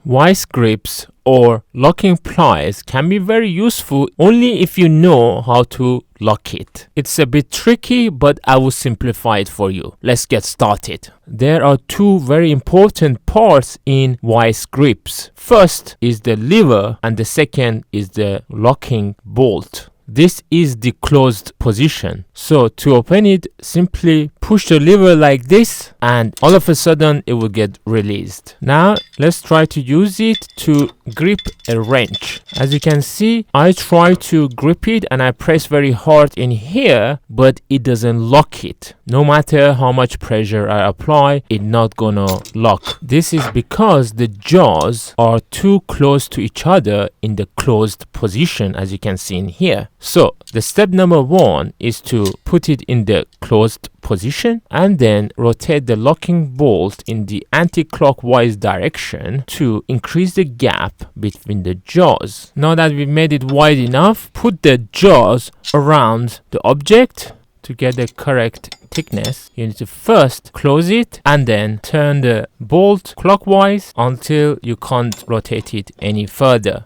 Vise grips or locking pliers can be very useful only if you know how to lock it. It's a bit tricky, but I will simplify it for you. Let's get started. There are two very important parts in Vise grips. First is the lever and the second is the locking bolt. This is the closed position. So to open it, simply push the lever like this and all of a sudden it will get released. Now let's try to use it to grip a wrench. As you can see, I try to grip it and I press very hard in here, but it doesn't lock it. No matter how much pressure I apply, it's not gonna lock. This is because the jaws are too close to each other in the closed position, as you can see in here. So the step number one is to put it in the closed position and then rotate the locking bolt in the anti-clockwise direction to increase the gap between the jaws. Now that we've made it wide enough, put the jaws around the object to get the correct thickness. You need to first close it and then turn the bolt clockwise until you can't rotate it any further.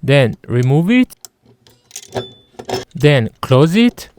Then remove it, then close it,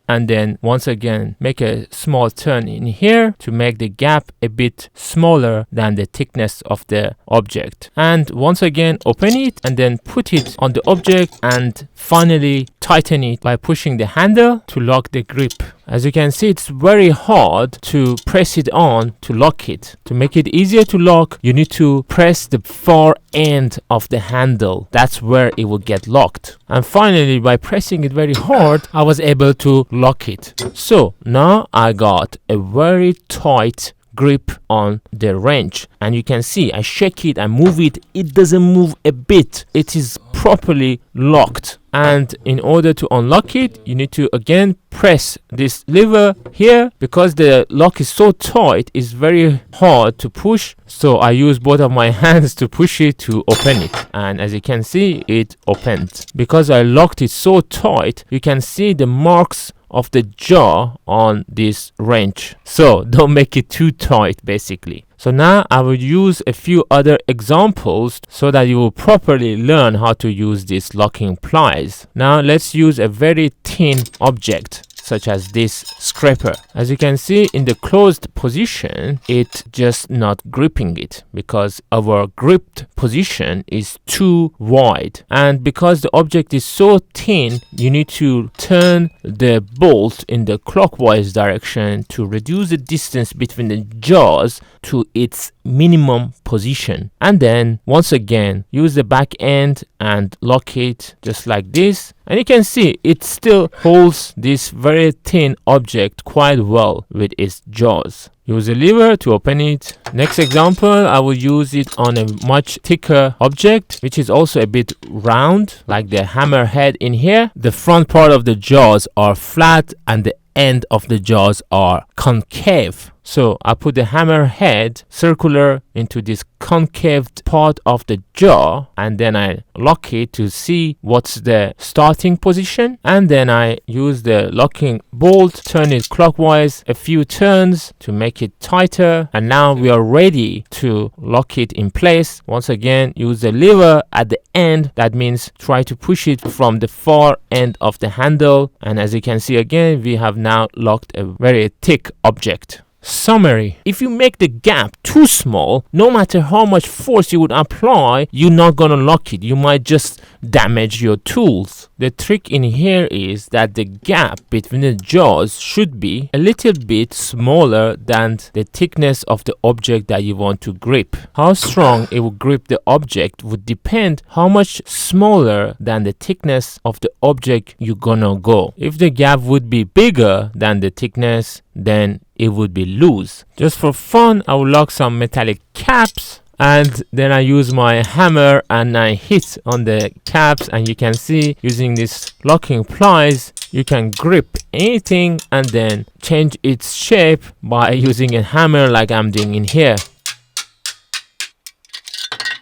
and then once again make a small turn in here to make the gap a bit smaller than the thickness of the object, and once again open it and then put it on the object and finally tighten it by pushing the handle to lock the grip. As you can see, it's very hard to press it on to lock it. To make it easier to lock, you need to press the far end of the handle. That's where it will get locked. And finally, by pressing it very hard, I was able to lock it. So now I got a very tight grip on the wrench, and you can see I shake it and move it, it doesn't move a bit. It is properly locked. And in order to unlock it, you need to again press this lever here. Because the lock is so tight, it's very hard to push, so I use both of my hands to push it to open it, and as you can see, it opened. Because I locked it so tight, you can see the marks of the jaw on this wrench, so don't make it too tight basically. So now I will use a few other examples so that you will properly learn how to use these locking pliers. Now let's use a very thin object such as this scraper. As you can see, in the closed position, it's just not gripping it because our gripped position is too wide. And because the object is so thin, you need to turn the bolt in the clockwise direction to reduce the distance between the jaws to its minimum position. And then once again, use the back end and lock it just like this. And you can see it still holds this very thin object quite well with its jaws. Use a lever to open it. Next example, I will use it on a much thicker object, which is also a bit round, like the hammer head in here. The front part of the jaws are flat and the end of the jaws are concave. So I put the hammer head circular into this concave part of the jaw, and then I lock it to see what's the starting position, and then I use the locking bolt, turn it clockwise a few turns to make it tighter, and now we are ready to lock it in place. Once again, use the lever at the end. That means try to push it from the far end of the handle, and as you can see again, we have now locked a very thick object. Summary: if you make the gap too small, no matter how much force you would apply, you're not gonna lock it. You might just damage your tools. The trick in here is that the gap between the jaws should be a little bit smaller than the thickness of the object that you want to grip. How strong it will grip the object would depend how much smaller than the thickness of the object you're gonna go. If the gap would be bigger than the thickness, then it would be loose. Just for fun, I will lock some metallic caps, and then I use my hammer and I hit on the caps, and you can see using this locking pliers you can grip anything and then change its shape by using a hammer like I'm doing in here.